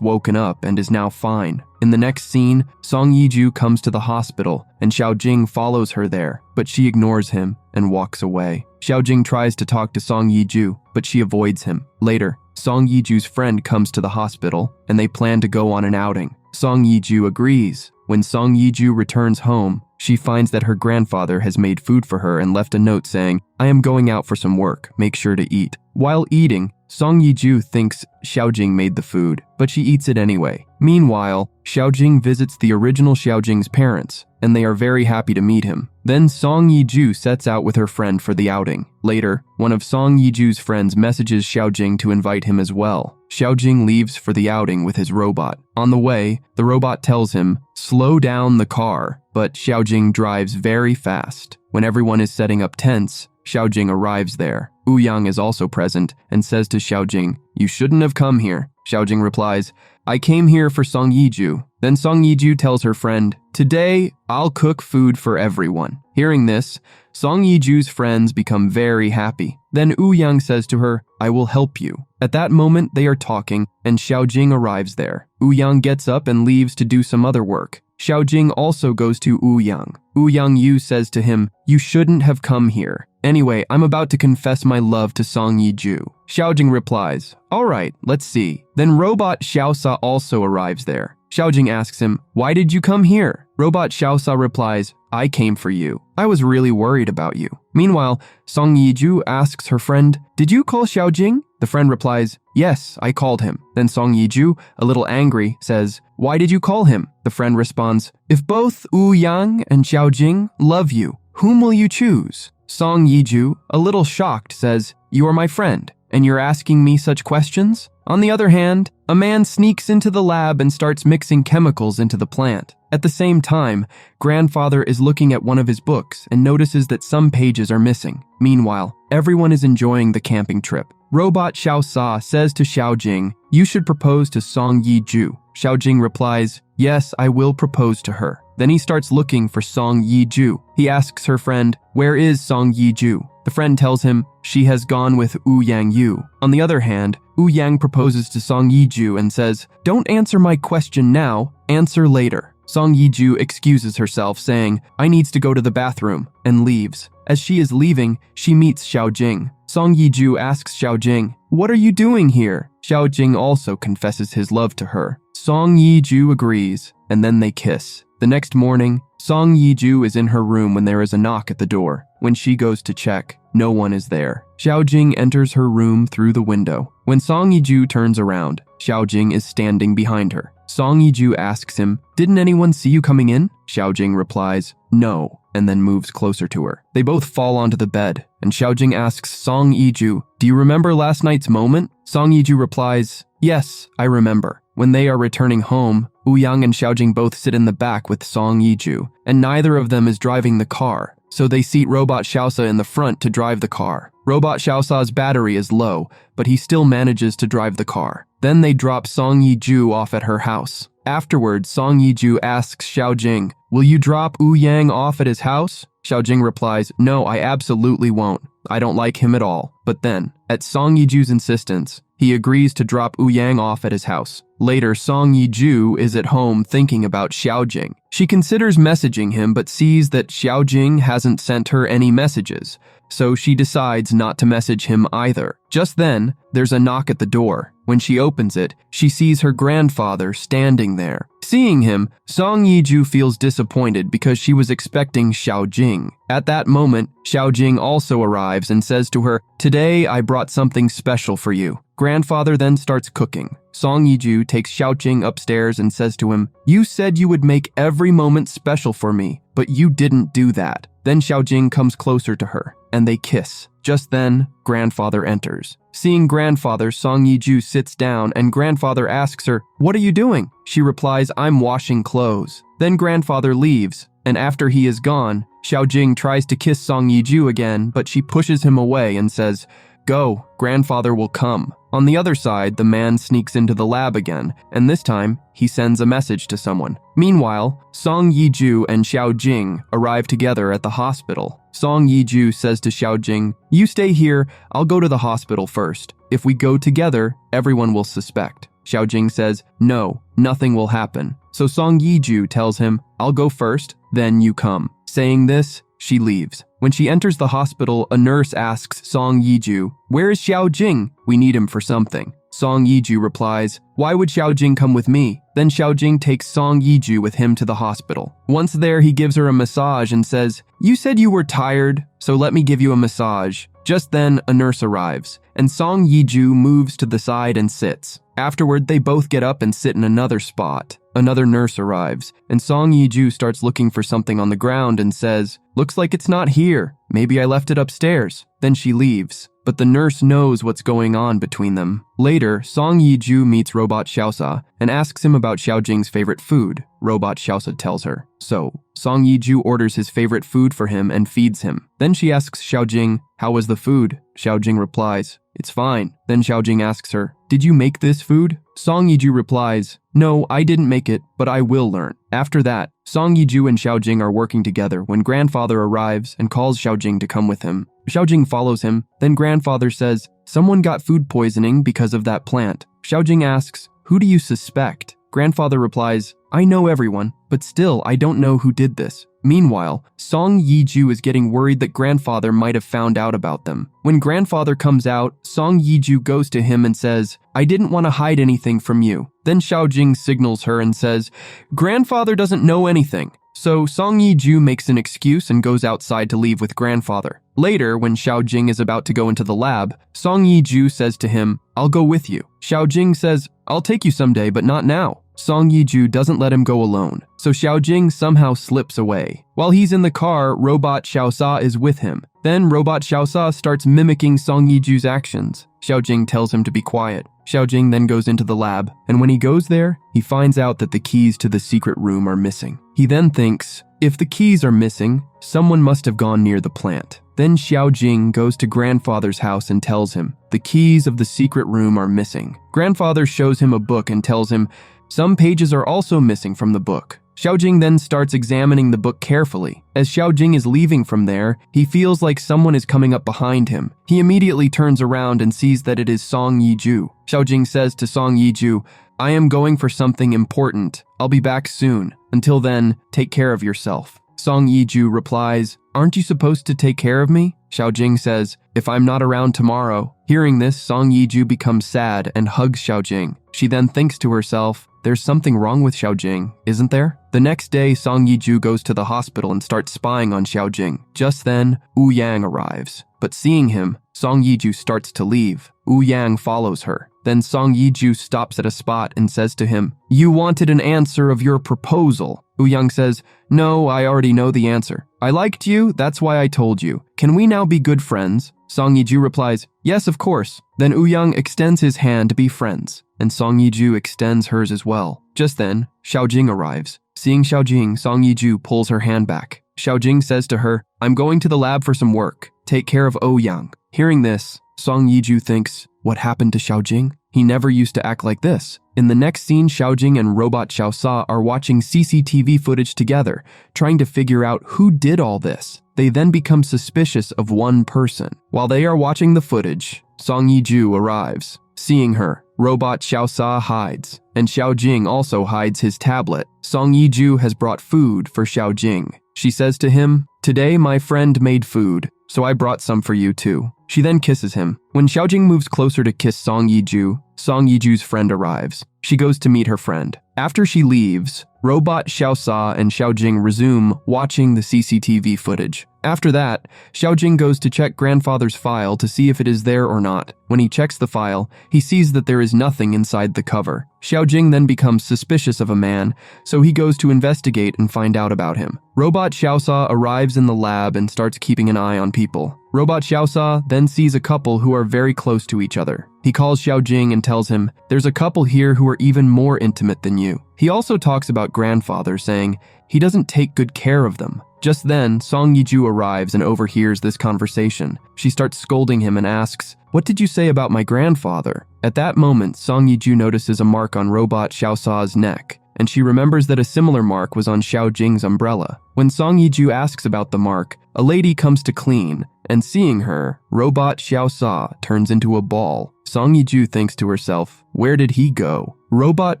woken up and is now fine. In the next scene, Song Yiju comes to the hospital and Xiaojing follows her there, but she ignores him and walks away. Xiaojing tries to talk to Song Yiju, but she avoids him. Later, Song Yiju's friend comes to the hospital and they plan to go on an outing. Song Yiju agrees. When Song Yiju returns home, she finds that her grandfather has made food for her and left a note saying, "I am going out for some work, make sure to eat." While eating, Song Yiju thinks Xiaojing made the food, but she eats it anyway. Meanwhile, Xiaojing visits the original Xiaojing's parents, and they are very happy to meet him. Then Song Yiju sets out with her friend for the outing. Later, one of Song Yiju's friends messages Xiaojing to invite him as well. Xiaojing leaves for the outing with his robot. On the way, the robot tells him, "Slow down the car," but Xiaojing drives very fast. When everyone is setting up tents, Xiaojing arrives there. Yang is also present and says to Xiaojing, "You shouldn't have come here." Xiaojing replies, "I came here for Song Yiju." Then Song Yiju tells her friend, "Today, I'll cook food for everyone." Hearing this, Song Yiju's friends become very happy. Then Yang says to her, "I will help you." At that moment, they are talking, and Xiaojing arrives there. Yang gets up and leaves to do some other work. Xiaojing also goes to Yang. Yang Yu says to him, "You shouldn't have come here. Anyway, I'm about to confess my love to Song Yiju." Xiaojing replies, "All right, let's see." Then Robot Xiaosa also arrives there. Xiaojing asks him, "Why did you come here?" Robot Xiaosa replies, "I came for you. I was really worried about you." Meanwhile, Song Yiju asks her friend, "Did you call Xiaojing?" The friend replies, "Yes, I called him." Then Song Yiju, a little angry, says, "Why did you call him?" The friend responds, "If both Yang and Xiaojing love you, whom will you choose?" Song Yiju, a little shocked, says, "You are my friend, and you're asking me such questions?" On the other hand, a man sneaks into the lab and starts mixing chemicals into the plant. At the same time, grandfather is looking at one of his books and notices that some pages are missing. Meanwhile, everyone is enjoying the camping trip. Robot Xiaosa says to Xiaojing, "You should propose to Song Yiju." Xiaojing replies, "Yes, I will propose to her." Then he starts looking for Song Yiju. He asks her friend, "Where is Song Yiju?" The friend tells him she has gone with Wu Yang Yu. On the other hand, Wu Yang proposes to Song Yiju and says, "Don't answer my question now, answer later." Song Yiju excuses herself, saying, "I needs to go to the bathroom," and leaves. As she is leaving, she meets Xiao Jing. Song Yiju asks Xiao Jing, "What are you doing here?" Xiao Jing also confesses his love to her. Song Yiju agrees, and then they kiss. The next morning, Song Yiju is in her room when there is a knock at the door. When she goes to check, no one is there. Xiao Jing enters her room through the window. When Song Yiju turns around, Xiao Jing is standing behind her. Song Yiju asks him, "Didn't anyone see you coming in?" Xiao Jing replies, "No," and then moves closer to her. They both fall onto the bed, and Xiao Jing asks Song Yiju, "Do you remember last night's moment?" Song Yiju replies, "Yes, I remember." When they are returning home, Wu Yang and Xiao Jing both sit in the back with Song Yiju, and neither of them is driving the car, so they seat Robot Xiaosa in the front to drive the car. Robot Xiaosa's battery is low, but he still manages to drive the car. Then they drop Song Yiju off at her house. Afterwards, Song Yiju asks Xiao Jing, "Will you drop Wu Yang off at his house?" Xiao Jing replies, "No, I absolutely won't. I don't like him at all." But then, at Song Yiju's insistence, he agrees to drop Wu Yang off at his house. Later, Song Yiju is at home thinking about Xiao Jing. She considers messaging him but sees that Xiao Jing hasn't sent her any messages, so she decides not to message him either. Just then, there's a knock at the door. When she opens it, she sees her grandfather standing there. Seeing him, Song Yiju feels disappointed because she was expecting Xiao Jing. At that moment, Xiao Jing also arrives and says to her, "Today I brought something special for you." Grandfather then starts cooking. Song Yiju takes Xiao Jing upstairs and says to him, "You said you would make every moment special for me, but you didn't do that." Then Xiao Jing comes closer to her, and they kiss. Just then, Grandfather enters. Seeing Grandfather, Song Yiju sits down and Grandfather asks her, "What are you doing?" She replies, "I'm washing clothes." Then Grandfather leaves, and after he is gone, Xiao Jing tries to kiss Song Yiju again, but she pushes him away and says, "Go, Grandfather will come." On the other side, the man sneaks into the lab again, and this time, he sends a message to someone. Meanwhile, Song Yiju and Xiao Jing arrive together at the hospital. Song Yiju says to Xiao Jing, "You stay here, I'll go to the hospital first. If we go together, everyone will suspect." Xiao Jing says, "No, nothing will happen." So Song Yiju tells him, "I'll go first, then you come." Saying this, she leaves. When she enters the hospital, a nurse asks Song Yiju, "Where is Xiao Jing? We need him for something." Song Yiju replies, "Why would Xiao Jing come with me?" Then Xiao Jing takes Song Yiju with him to the hospital. Once there, he gives her a massage and says, "You said you were tired, so let me give you a massage." Just then, a nurse arrives, and Song Yiju moves to the side and sits. Afterward, they both get up and sit in another spot. Another nurse arrives, and Song Yiju starts looking for something on the ground and says, "Looks like it's not here. Maybe I left it upstairs." Then she leaves, but the nurse knows what's going on between them. Later, Song Yiju meets Robot Xiaosa and asks him about Xiao Jing's favorite food. Robot Xiaosa tells her. So, Song Yiju orders his favorite food for him and feeds him. Then she asks Xiao Jing, "How was the food?" Xiao Jing replies, "It's fine." Then Xiao Jing asks her, "Did you make this food?" Song Yiju replies, "No, I didn't make it, but I will learn." After that, Song Yiju and Xiao Jing are working together when Grandfather arrives and calls Xiao Jing to come with him. Xiao Jing follows him. Then Grandfather says, "Someone got food poisoning because of that plant." Xiao Jing asks, "Who do you suspect?" Grandfather replies, "I know everyone, but still I don't know who did this." Meanwhile, Song Yiju is getting worried that Grandfather might have found out about them. When Grandfather comes out, Song Yiju goes to him and says, "I didn't want to hide anything from you." Then Xiao Jing signals her and says, "Grandfather doesn't know anything." So Song Yiju makes an excuse and goes outside to leave with Grandfather. Later, when Xiao Jing is about to go into the lab, Song Yiju says to him, "I'll go with you." Xiao Jing says, "I'll take you someday, but not now." Song Yiju doesn't let him go alone, so Xiao Jing somehow slips away. While he's in the car, Robot Xiaosa is with him. Then Robot Xiaosa starts mimicking Song Yiju's actions. Xiao Jing tells him to be quiet. Xiao Jing then goes into the lab, and when he goes there, he finds out that the keys to the secret room are missing. He then thinks, if the keys are missing, someone must have gone near the plant. Then Xiao Jing goes to Grandfather's house and tells him, the keys of the secret room are missing. Grandfather shows him a book and tells him, some pages are also missing from the book. Xiaojing then starts examining the book carefully. As Xiaojing is leaving from there, he feels like someone is coming up behind him. He immediately turns around and sees that it is Song Yiju. Xiaojing says to Song Yiju, "I am going for something important. I'll be back soon. Until then, take care of yourself." Song Yiju replies, "Aren't you supposed to take care of me?" Xiaojing says, "If I'm not around tomorrow." Hearing this, Song Yiju becomes sad and hugs Xiaojing. She then thinks to herself, "There's something wrong with Xiaojing, isn't there?" The next day, Song Yiju goes to the hospital and starts spying on Xiaojing. Just then, Wu Yang arrives. But seeing him, Song Yiju starts to leave. Wu Yang follows her. Then Song Yiju stops at a spot and says to him, "You wanted an answer of your proposal." Wu Yang says, "No, I already know the answer. I liked you, that's why I told you. Can we now be good friends?" Song Yiju replies, "Yes, of course." Then Wu Yang extends his hand to be friends, and Song Yiju extends hers as well. Just then, Xiaojing arrives. Seeing Xiaojing, Song Yiju pulls her hand back. Xiaojing says to her, "I'm going to the lab for some work. Take care of Wu Yang." Hearing this, Song Yiju thinks, what happened to Xiaojing? He never used to act like this. In the next scene, Xiaojing and Robot Xiaosa are watching CCTV footage together, trying to figure out who did all this. They then become suspicious of one person. While they are watching the footage, Song Yiju arrives. Seeing her, Robot Xiaosa hides, and Xiaojing also hides his tablet. Song Yiju has brought food for Xiaojing. She says to him, "Today my friend made food, so I brought some for you too." She then kisses him. When Xiaojing moves closer to kiss Song Yiju's friend arrives. She goes to meet her friend. After she leaves, Robot Xiaosa and Xiaojing resume watching the CCTV footage. After that, Xiaojing goes to check grandfather's file to see if it is there or not. When he checks the file, he sees that there is nothing inside the cover. Xiaojing then becomes suspicious of a man, so he goes to investigate and find out about him. Robot Xiaosa arrives in the lab and starts keeping an eye on people. Robot Xiaosa then sees a couple who are very close to each other. He calls Xiaojing and tells him, "There's a couple here who are even more intimate than you." He also talks about grandfather, saying he doesn't take good care of them. Just then, Song Yiju arrives and overhears this conversation. She starts scolding him and asks, "What did you say about my grandfather?" At that moment, Song Yiju notices a mark on Robot Xiaosa's neck, and she remembers that a similar mark was on Xiaojing's umbrella. When Song Yiju asks about the mark, a lady comes to clean, and seeing her, Robot Xiaosa turns into a ball. Song Yiju thinks to herself, where did he go? Robot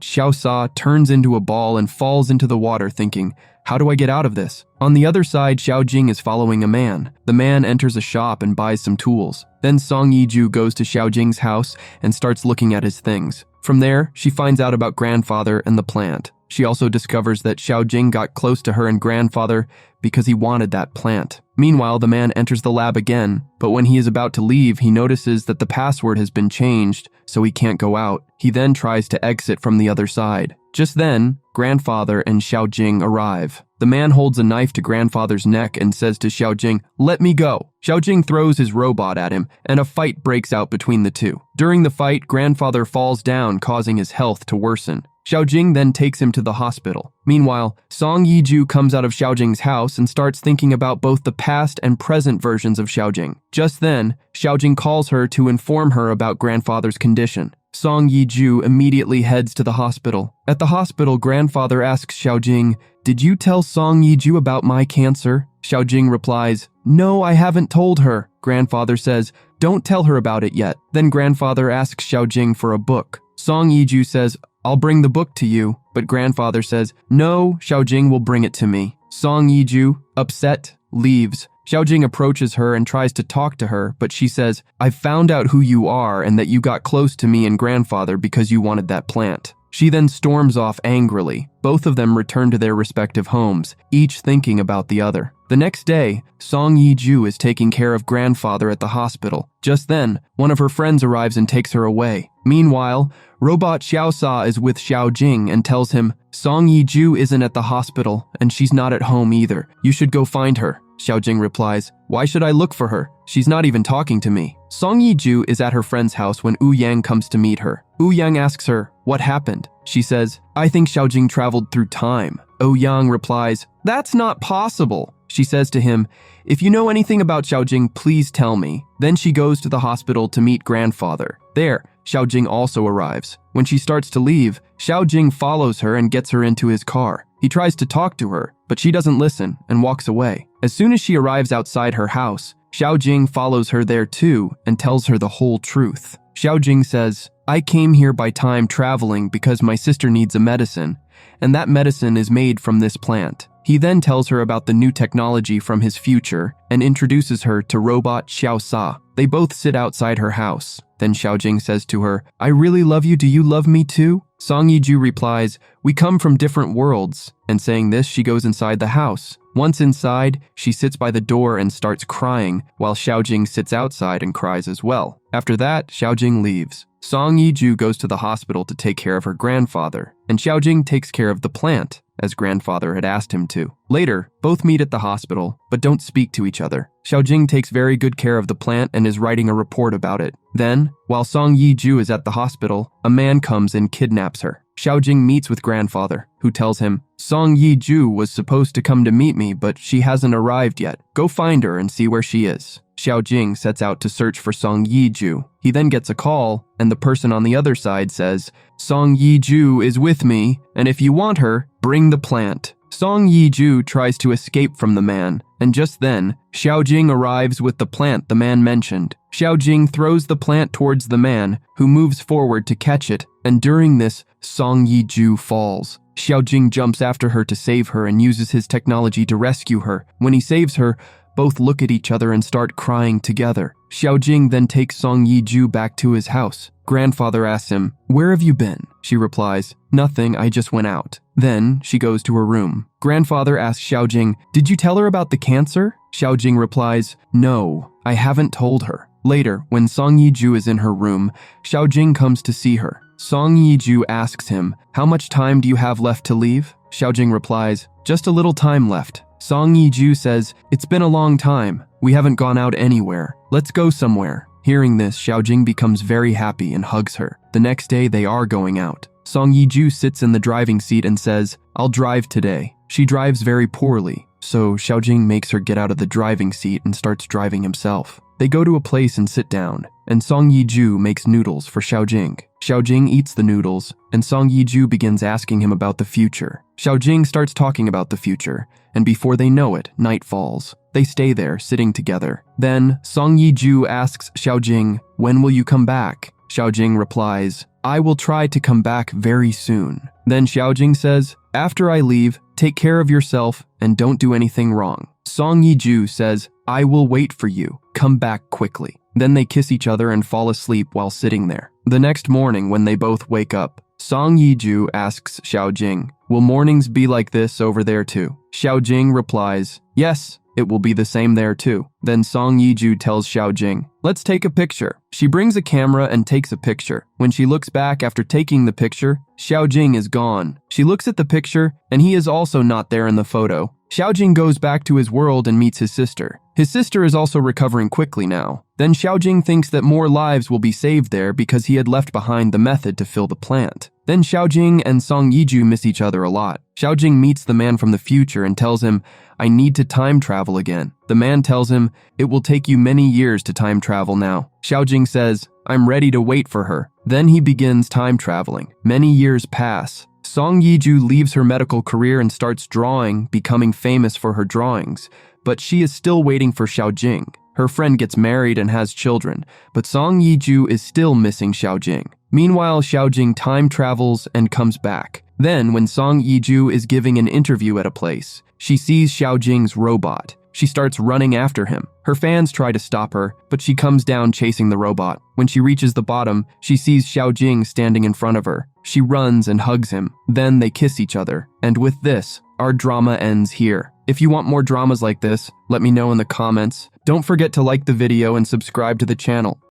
Xiaosa turns into a ball and falls into the water thinking, how do I get out of this? On the other side, Xiaojing is following a man. The man enters a shop and buys some tools. Then Song Yiju goes to Xiaojing's house and starts looking at his things. From there, she finds out about grandfather and the plant. She also discovers that Xiaojing got close to her and grandfather because he wanted that plant. Meanwhile, the man enters the lab again, but when he is about to leave, he notices that the password has been changed, so he can't go out. He then tries to exit from the other side. Just then, grandfather and Xiaojing arrive. The man holds a knife to grandfather's neck and says to Xiaojing, "Let me go." Xiaojing throws his robot at him, and a fight breaks out between the two. During the fight, grandfather falls down, causing his health to worsen. Xiaojing then takes him to the hospital. Meanwhile, Song Yiju comes out of Xiaojing's house and starts thinking about both the past and present versions of Xiaojing. Just then, Xiaojing calls her to inform her about grandfather's condition. Song Yiju immediately heads to the hospital. At the hospital, grandfather asks Xiaojing, "Did you tell Song Yiju about my cancer?" Xiaojing replies, "No, I haven't told her." Grandfather says, "Don't tell her about it yet." Then grandfather asks Xiaojing for a book. Song Yiju says, "I'll bring the book to you." But grandfather says, "No, Xiaojing will bring it to me." Song Yiju, upset, leaves. Xiaojing approaches her and tries to talk to her, but she says, "I've found out who you are and that you got close to me and grandfather because you wanted that plant." She then storms off angrily. Both of them return to their respective homes, each thinking about the other. The next day, Song Yiju is taking care of grandfather at the hospital. Just then, one of her friends arrives and takes her away. Meanwhile, Robot Xiaosa is with Xiaojing and tells him, "Song Yiju isn't at the hospital, and she's not at home either. You should go find her." Xiaojing replies, "Why should I look for her? She's not even talking to me." Song Yiju is at her friend's house when Wu Yang comes to meet her. Wu Yang asks her, "What happened?" She says, "I think Xiaojing traveled through time." Wu Yang replies, "That's not possible." She says to him, "If you know anything about Xiaojing, please tell me." Then she goes to the hospital to meet grandfather. There, Xiaojing also arrives. When she starts to leave, Xiaojing follows her and gets her into his car. He tries to talk to her, but she doesn't listen and walks away. As soon as she arrives outside her house, Xiaojing follows her there too and tells her the whole truth. Xiaojing says, I came here by time traveling because my sister needs a medicine, and that medicine is made from this plant. He then tells her about the new technology from his future and introduces her to robot Xiao Sa. They both sit outside her house. Then Xiaojing says to her, I really love you, do you love me too? Song Yiju replies, we come from different worlds. And saying this, she goes inside the house. Once inside, she sits by the door and starts crying, while Xiaojing sits outside and cries as well. After that, Xiaojing leaves. Song Yiju goes to the hospital to take care of her grandfather, and Xiaojing takes care of the plant, as grandfather had asked him to. Later, both meet at the hospital, but don't speak to each other. Xiaojing takes very good care of the plant and is writing a report about it. Then, while Song Yiju is at the hospital, a man comes and kidnaps her. Xiaojing meets with grandfather, who tells him, Song Yiju was supposed to come to meet me, but she hasn't arrived yet. Go find her and see where she is. Xiaojing sets out to search for Song Yiju. He then gets a call, and the person on the other side says, Song Yiju is with me, and if you want her, bring the plant. Song Yiju tries to escape from the man, and just then, Xiaojing arrives with the plant the man mentioned. Xiaojing throws the plant towards the man, who moves forward to catch it, and during this, Song Yiju falls. Xiaojing jumps after her to save her and uses his technology to rescue her. When he saves her, both look at each other and start crying together. Xiaojing then takes Song Yiju back to his house. Grandfather asks him, where have you been? She replies, nothing, I just went out. Then she goes to her room. Grandfather asks Xiaojing, did you tell her about the cancer? Xiaojing replies, no, I haven't told her. Later, when Song Yiju is in her room, Xiaojing comes to see her. Song Yiju asks him, how much time do you have left to leave? Xiaojing replies, just a little time left. Song Yiju says, it's been a long time. We haven't gone out anywhere. Let's go somewhere. Hearing this, Xiaojing becomes very happy and hugs her. The next day, they are going out. Song Yiju sits in the driving seat and says, I'll drive today. She drives very poorly, so Xiaojing makes her get out of the driving seat and starts driving himself. They go to a place and sit down, and Song Yiju makes noodles for Xiaojing. Xiaojing eats the noodles, and Song Yiju begins asking him about the future. Xiaojing starts talking about the future, and before they know it, night falls. They stay there, sitting together. Then, Song Yiju asks Xiaojing, when will you come back? Xiaojing replies, I will try to come back very soon. Then Xiaojing says, after I leave, take care of yourself and don't do anything wrong. Song Yiju says, I will wait for you. Come back quickly. Then they kiss each other and fall asleep while sitting there. The next morning, when they both wake up, Song Yiju asks Xiaojing, will mornings be like this over there too? Xiaojing replies, yes, it will be the same there too. Then Song Yiju tells Xiaojing, let's take a picture. She brings a camera and takes a picture. When she looks back after taking the picture, Xiaojing is gone. She looks at the picture, and he is also not there in the photo. Xiaojing goes back to his world and meets his sister. His sister is also recovering quickly now. Then Xiaojing thinks that more lives will be saved there because he had left behind the method to fill the plant. Then Xiaojing and Song Yiju miss each other a lot. Xiaojing meets the man from the future and tells him, I need to time travel again. The man tells him, it will take you many years to time travel now. Xiaojing says, I'm ready to wait for her. Then he begins time traveling. Many years pass. Song Yiju leaves her medical career and starts drawing, becoming famous for her drawings. But she is still waiting for Xiaojing. Her friend gets married and has children, but Song Yiju is still missing Xiaojing. Meanwhile, Xiaojing time travels and comes back. Then, when Song Yiju is giving an interview at a place, she sees Xiaojing's robot. She starts running after him. Her fans try to stop her, but she comes down chasing the robot. When she reaches the bottom, she sees Xiaojing standing in front of her. She runs and hugs him. Then they kiss each other. And with this, our drama ends here. If you want more dramas like this, let me know in the comments. Don't forget to like the video and subscribe to the channel.